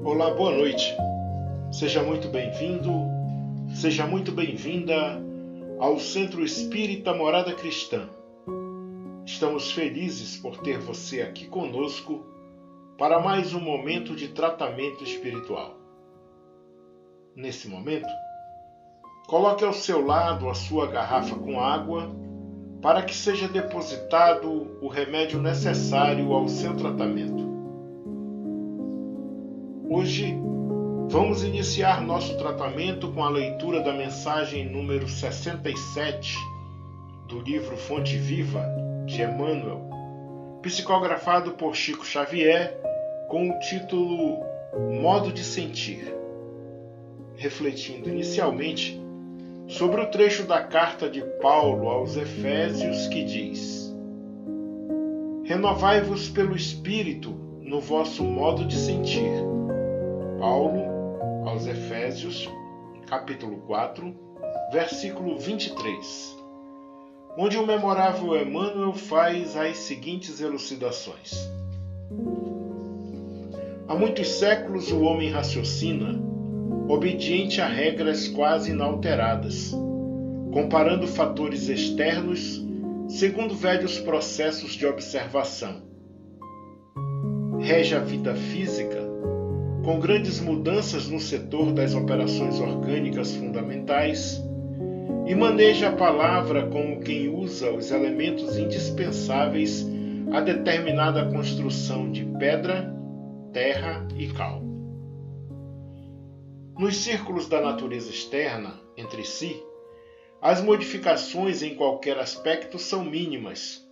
Olá, boa noite. Seja muito bem-vindo, seja muito bem-vinda ao Centro Espírita Morada Cristã. Estamos felizes por ter você aqui conosco para mais um momento de tratamento espiritual. Nesse momento, coloque ao seu lado a sua garrafa com água para que seja depositado o remédio necessário ao seu tratamento. Hoje, vamos iniciar nosso tratamento com a leitura da mensagem número 67 do livro Fonte Viva, de Emmanuel, psicografado por Chico Xavier, com o título Modo de Sentir, refletindo inicialmente sobre o trecho da carta de Paulo aos Efésios que diz: Renovai-vos pelo Espírito no vosso modo de sentir. Paulo aos Efésios, capítulo 4, versículo 23, onde o memorável Emmanuel faz as seguintes elucidações. Há muitos séculos o homem raciocina, obediente a regras quase inalteradas, comparando fatores externos segundo velhos processos de observação. Rege a vida física com grandes mudanças no setor das operações orgânicas fundamentais e maneja a palavra como quem usa os elementos indispensáveis a determinada construção de pedra, terra e cal. Nos círculos da natureza externa, entre si, as modificações em qualquer aspecto são mínimas,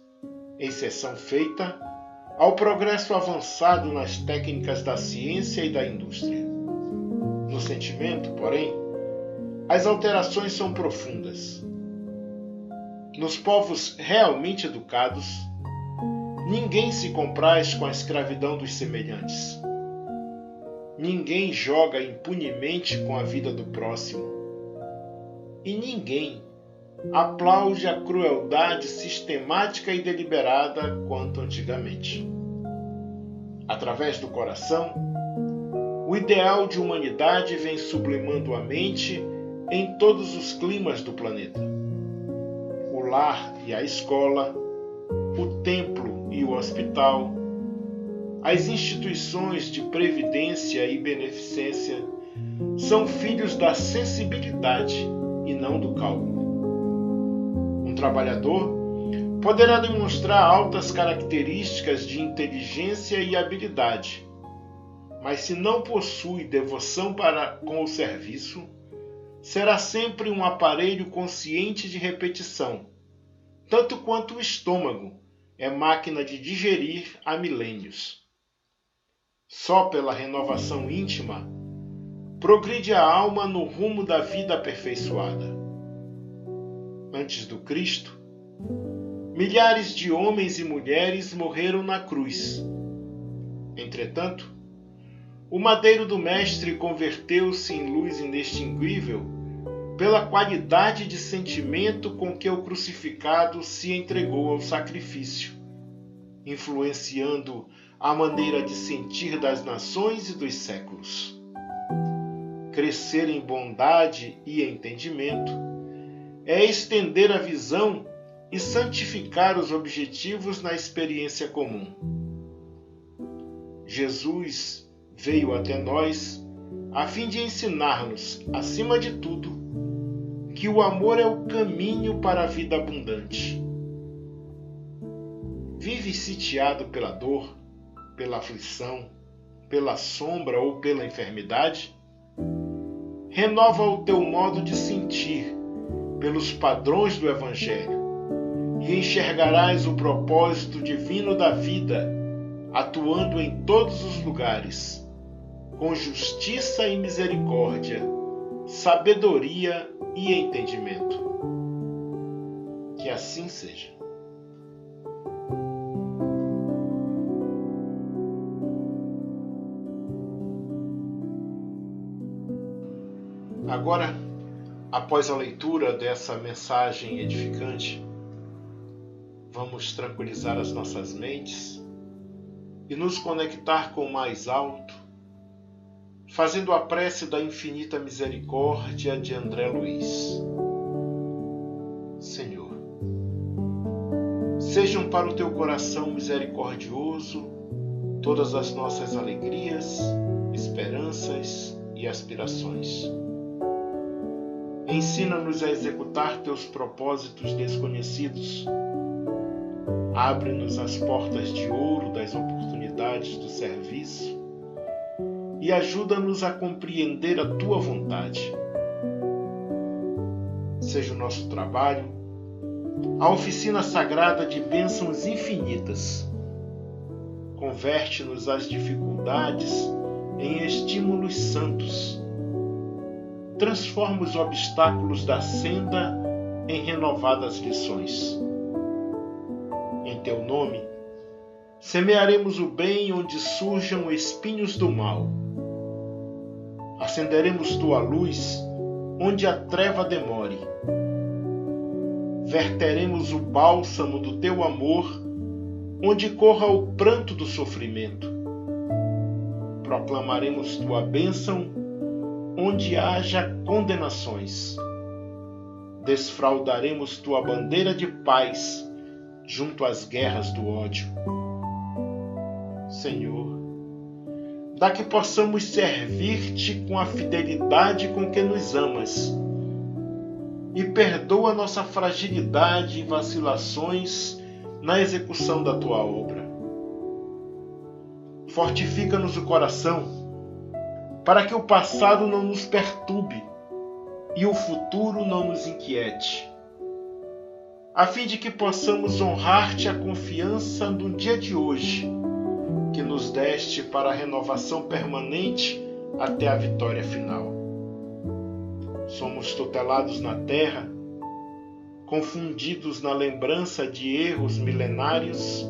exceção feita ao progresso avançado nas técnicas da ciência e da indústria. No sentimento, porém, as alterações são profundas. Nos povos realmente educados, ninguém se compraz com a escravidão dos semelhantes. Ninguém joga impunemente com a vida do próximo. E ninguém aplaude a crueldade sistemática e deliberada quanto antigamente. Através do coração, o ideal de humanidade vem sublimando a mente em todos os climas do planeta. O lar e a escola, o templo e o hospital, as instituições de previdência e beneficência são filhos da sensibilidade e não do cálculo. Um trabalhador poderá demonstrar altas características de inteligência e habilidade, mas se não possui devoção com o serviço, será sempre um aparelho consciente de repetição, tanto quanto o estômago é máquina de digerir há milênios. Só pela renovação íntima progride a alma no rumo da vida aperfeiçoada. Antes do Cristo, milhares de homens e mulheres morreram na cruz. Entretanto, o madeiro do Mestre converteu-se em luz inextinguível pela qualidade de sentimento com que o crucificado se entregou ao sacrifício, influenciando a maneira de sentir das nações e dos séculos. Crescer em bondade e entendimento é estender a visão e santificar os objetivos na experiência comum. Jesus veio até nós a fim de ensinar-nos, acima de tudo, que o amor é o caminho para a vida abundante. Vive sitiado pela dor, pela aflição, pela sombra ou pela enfermidade? Renova o teu modo de sentir pelos padrões do Evangelho e enxergarás o propósito divino da vida atuando em todos os lugares, com justiça e misericórdia, sabedoria e entendimento. Que assim seja. Agora, após a leitura dessa mensagem edificante, vamos tranquilizar as nossas mentes e nos conectar com o mais alto, fazendo a prece da infinita misericórdia de André Luiz. Senhor, sejam para o teu coração misericordioso todas as nossas alegrias, esperanças e aspirações. Ensina-nos a executar teus propósitos desconhecidos. Abre-nos as portas de ouro das oportunidades do serviço e ajuda-nos a compreender a tua vontade. Seja o nosso trabalho a oficina sagrada de bênçãos infinitas. Converte-nos as dificuldades em estímulos santos. Transforma os obstáculos da senda em renovadas lições. Em teu nome, semearemos o bem onde surjam espinhos do mal. Acenderemos tua luz onde a treva demore. Verteremos o bálsamo do teu amor onde corra o pranto do sofrimento. Proclamaremos tua bênção onde haja condenações. Desfraldaremos tua bandeira de paz junto às guerras do ódio. Senhor, dá que possamos servir-te com a fidelidade com que nos amas e perdoa nossa fragilidade e vacilações na execução da tua obra. Fortifica-nos o coração para que o passado não nos perturbe e o futuro não nos inquiete, a fim de que possamos honrar-te a confiança no dia de hoje, que nos deste para a renovação permanente até a vitória final. Somos tutelados na terra, confundidos na lembrança de erros milenários,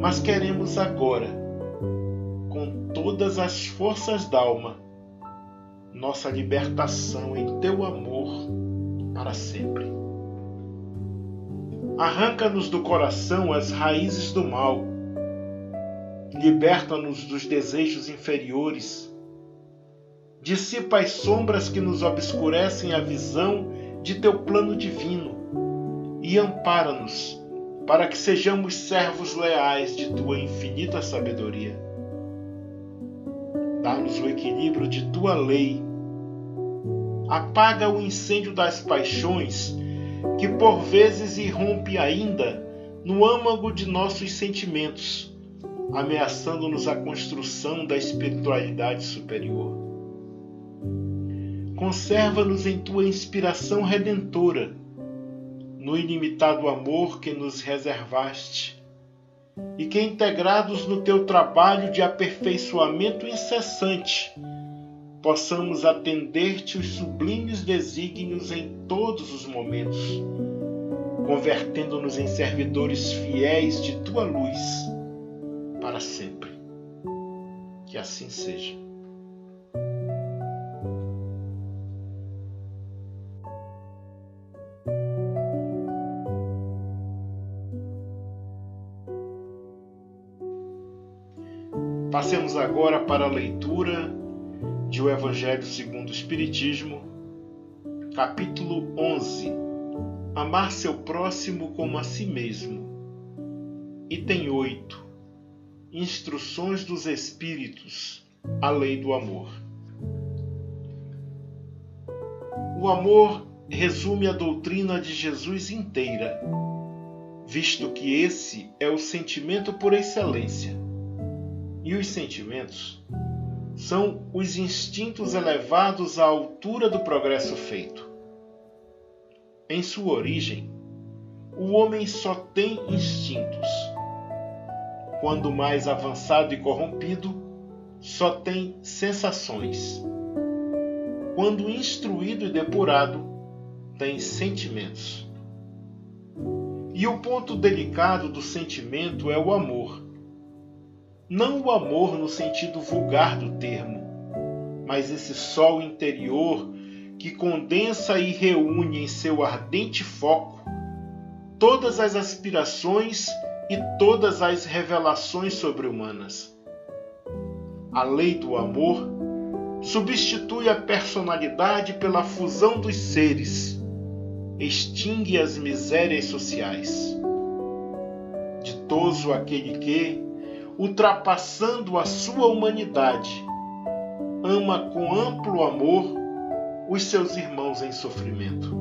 mas queremos agora, com todas as forças d'alma, nossa libertação em teu amor para sempre. Arranca-nos do coração as raízes do mal, liberta-nos dos desejos inferiores, dissipa as sombras que nos obscurecem a visão de teu plano divino e ampara-nos para que sejamos servos leais de tua infinita sabedoria. Dá-nos o equilíbrio de tua lei. Apaga o incêndio das paixões que por vezes irrompe ainda no âmago de nossos sentimentos, ameaçando-nos a construção da espiritualidade superior. Conserva-nos em tua inspiração redentora, no ilimitado amor que nos reservaste, e que, integrados no teu trabalho de aperfeiçoamento incessante, possamos atender-te os sublimes desígnios em todos os momentos, convertendo-nos em servidores fiéis de tua luz para sempre. Que assim seja. Passemos agora para a leitura de O Evangelho segundo o Espiritismo, capítulo 11. Amar seu próximo como a si mesmo. Item 8. Instruções dos Espíritos, a lei do amor. O amor resume a doutrina de Jesus inteira, visto que esse é o sentimento por excelência. E os sentimentos são os instintos elevados à altura do progresso feito. Em sua origem, o homem só tem instintos. Quando mais avançado e corrompido, só tem sensações. Quando instruído e depurado, tem sentimentos. E o ponto delicado do sentimento é o amor. Não o amor no sentido vulgar do termo, mas esse sol interior que condensa e reúne em seu ardente foco todas as aspirações e todas as revelações sobre-humanas. A lei do amor substitui a personalidade pela fusão dos seres, extingue as misérias sociais. Ditoso aquele que, ultrapassando a sua humanidade, ama com amplo amor os seus irmãos em sofrimento.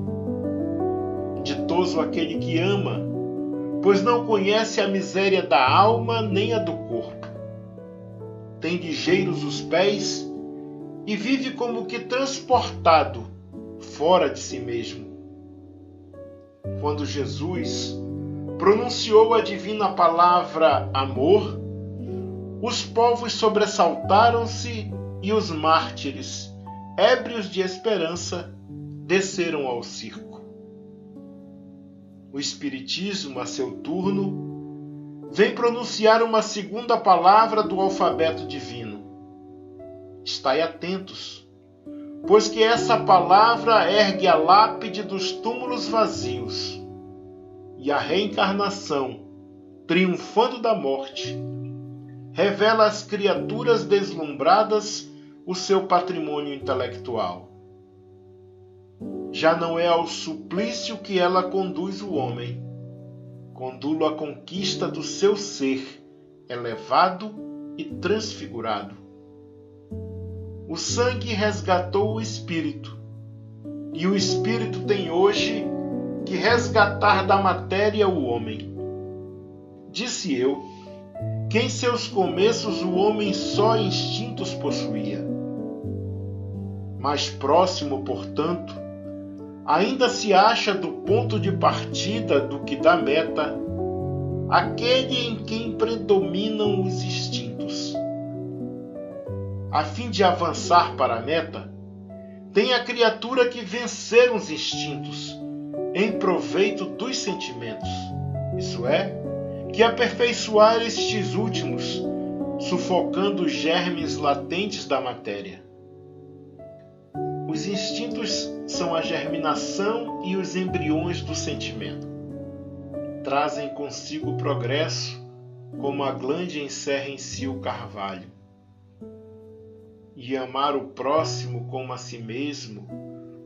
Ditoso aquele que ama, pois não conhece a miséria da alma nem a do corpo. Tem ligeiros os pés e vive como que transportado fora de si mesmo. Quando Jesus pronunciou a divina palavra amor, os povos sobressaltaram-se e os mártires, ébrios de esperança, desceram ao circo. O Espiritismo, a seu turno, vem pronunciar uma segunda palavra do alfabeto divino. Estai atentos, pois que essa palavra ergue a lápide dos túmulos vazios, e a reencarnação, triunfando da morte, revela às criaturas deslumbradas o seu patrimônio intelectual. Já não é ao suplício que ela conduz o homem, conduz-o à conquista do seu ser, elevado e transfigurado. O sangue resgatou o espírito, e o espírito tem hoje que resgatar da matéria o homem. Disse eu, que em seus começos o homem só instintos possuía. Mais próximo, portanto, ainda se acha do ponto de partida do que da meta, aquele em quem predominam os instintos. A fim de avançar para a meta, tem a criatura que vencer os instintos, em proveito dos sentimentos, isso é, que aperfeiçoar estes últimos, sufocando os germes latentes da matéria. Os instintos são a germinação e os embriões do sentimento. Trazem consigo o progresso, como a glande encerra em si o carvalho. E amar o próximo como a si mesmo,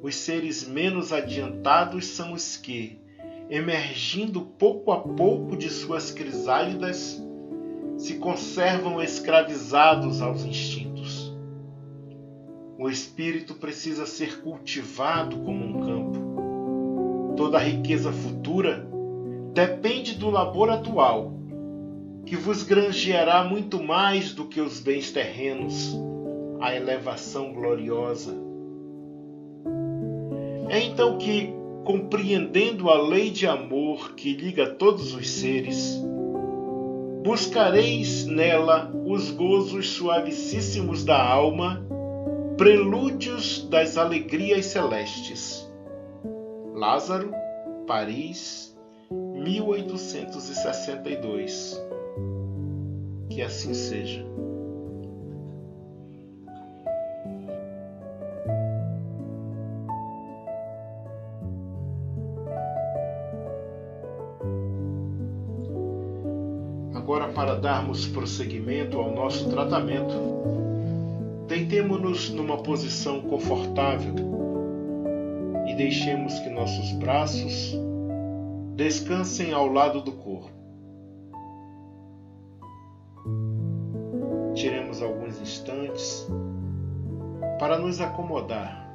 os seres menos adiantados são os que, emergindo pouco a pouco de suas crisálidas, se conservam escravizados aos instintos. O espírito precisa ser cultivado como um campo. Toda a riqueza futura depende do labor atual, que vos granjeará muito mais do que os bens terrenos, a elevação gloriosa. É então que, compreendendo a lei de amor que liga todos os seres, buscareis nela os gozos suavicíssimos da alma, prelúdios das alegrias celestes. Lázaro, Paris, 1862. Que assim seja. Agora, para darmos prosseguimento ao nosso tratamento, deitemo-nos numa posição confortável e deixemos que nossos braços descansem ao lado do corpo. Tiremos alguns instantes para nos acomodar,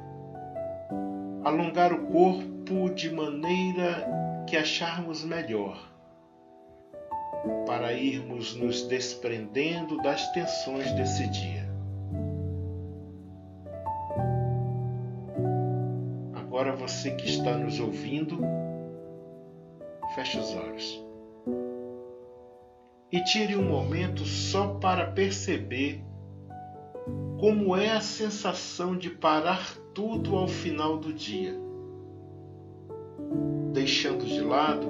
alongar o corpo de maneira que acharmos melhor, para irmos nos desprendendo das tensões desse dia. Agora você que está nos ouvindo, feche os olhos e tire um momento só para perceber como é a sensação de parar tudo ao final do dia, deixando de lado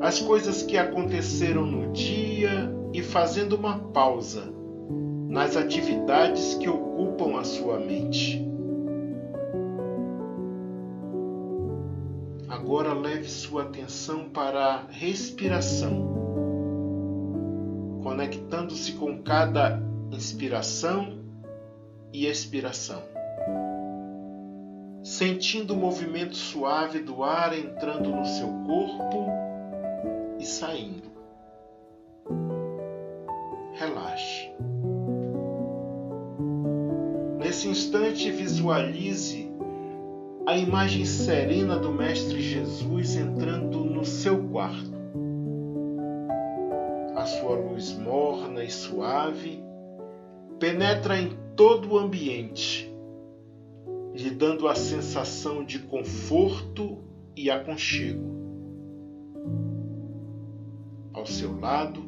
as coisas que aconteceram no dia e fazendo uma pausa nas atividades que ocupam a sua mente. Agora leve sua atenção para a respiração, conectando-se com cada inspiração e expiração, sentindo o movimento suave do ar entrando no seu corpo e saindo. Relaxe. Nesse instante, visualize a imagem serena do Mestre Jesus entrando no seu quarto. A sua luz morna e suave penetra em todo o ambiente, lhe dando a sensação de conforto e aconchego. Ao seu lado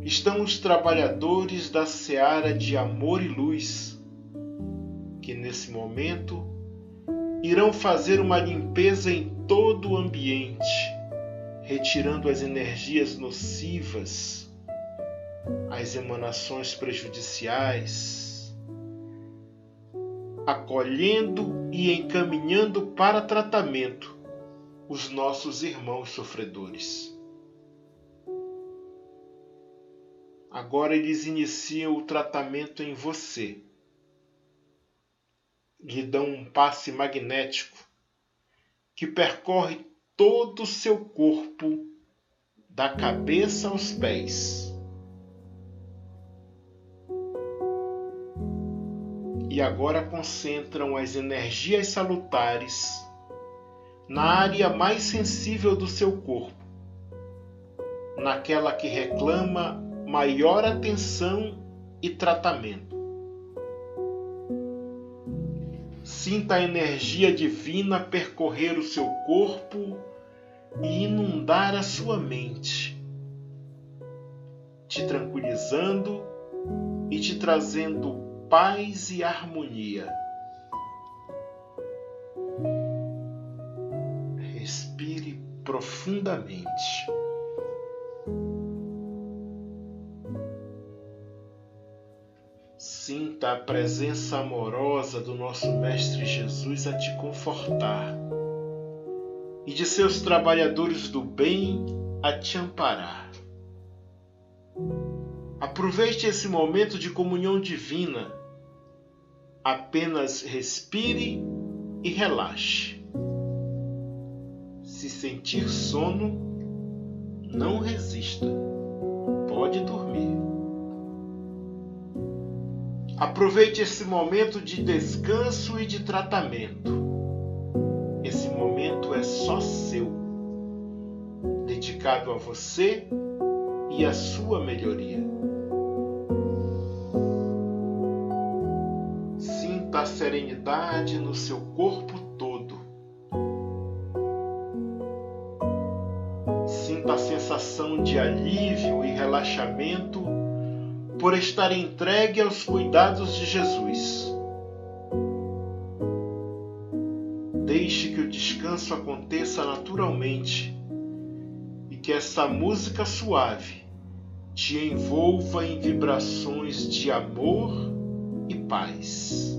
estão os trabalhadores da seara de amor e luz, que nesse momento irão fazer uma limpeza em todo o ambiente, retirando as energias nocivas, as emanações prejudiciais, acolhendo e encaminhando para tratamento os nossos irmãos sofredores. Agora eles iniciam o tratamento em você. Lhe dão um passe magnético que percorre todo o seu corpo, da cabeça aos pés. E agora concentram as energias salutares na área mais sensível do seu corpo, naquela que reclama maior atenção e tratamento. Sinta a energia divina percorrer o seu corpo e inundar a sua mente, te tranquilizando e te trazendo paz e harmonia. Respire profundamente. Sinta a presença amorosa do nosso Mestre Jesus a te confortar e de seus trabalhadores do bem a te amparar. Aproveite esse momento de comunhão divina. Apenas respire e relaxe. Se sentir sono, não resista. Pode dormir. Aproveite esse momento de descanso e de tratamento. Esse momento é só seu, dedicado a você e à sua melhoria. Sinta a serenidade no seu corpo todo. Sinta a sensação de alívio e relaxamento por estar entregue aos cuidados de Jesus. Deixe que o descanso aconteça naturalmente e que essa música suave te envolva em vibrações de amor e paz.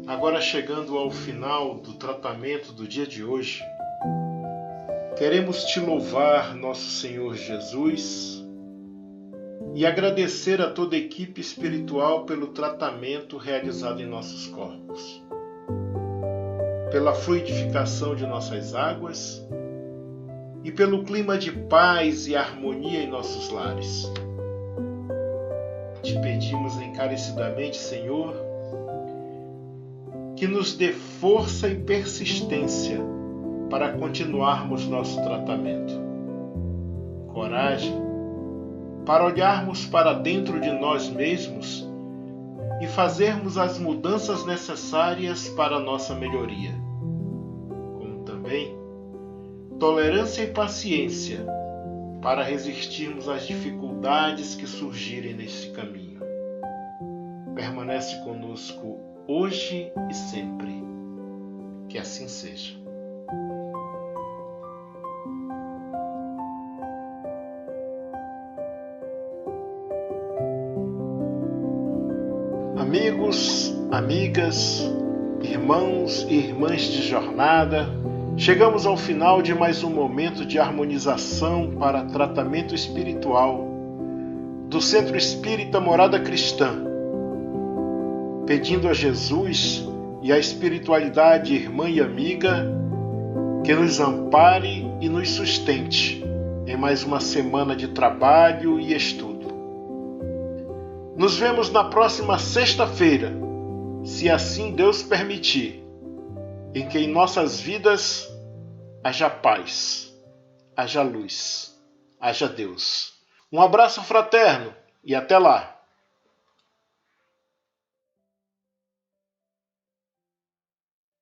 Agora, chegando ao final do tratamento do dia de hoje, queremos te louvar, nosso Senhor Jesus, e agradecer a toda a equipe espiritual pelo tratamento realizado em nossos corpos, pela fluidificação de nossas águas e pelo clima de paz e harmonia em nossos lares. Te pedimos encarecidamente, Senhor, que nos dê força e persistência para continuarmos nosso tratamento. Coragem para olharmos para dentro de nós mesmos e fazermos as mudanças necessárias para a nossa melhoria. Como também tolerância e paciência para resistirmos às dificuldades que surgirem neste caminho. Permanece conosco hoje e sempre. Que assim seja. Amigos, amigas, irmãos e irmãs de jornada, chegamos ao final de mais um momento de harmonização para tratamento espiritual do Centro Espírita Morada Cristã, pedindo a Jesus e à espiritualidade irmã e amiga que nos ampare e nos sustente em mais uma semana de trabalho e estudo. Nos vemos na próxima sexta-feira, se assim Deus permitir, em que em nossas vidas haja paz, haja luz, haja Deus. Um abraço fraterno e até lá!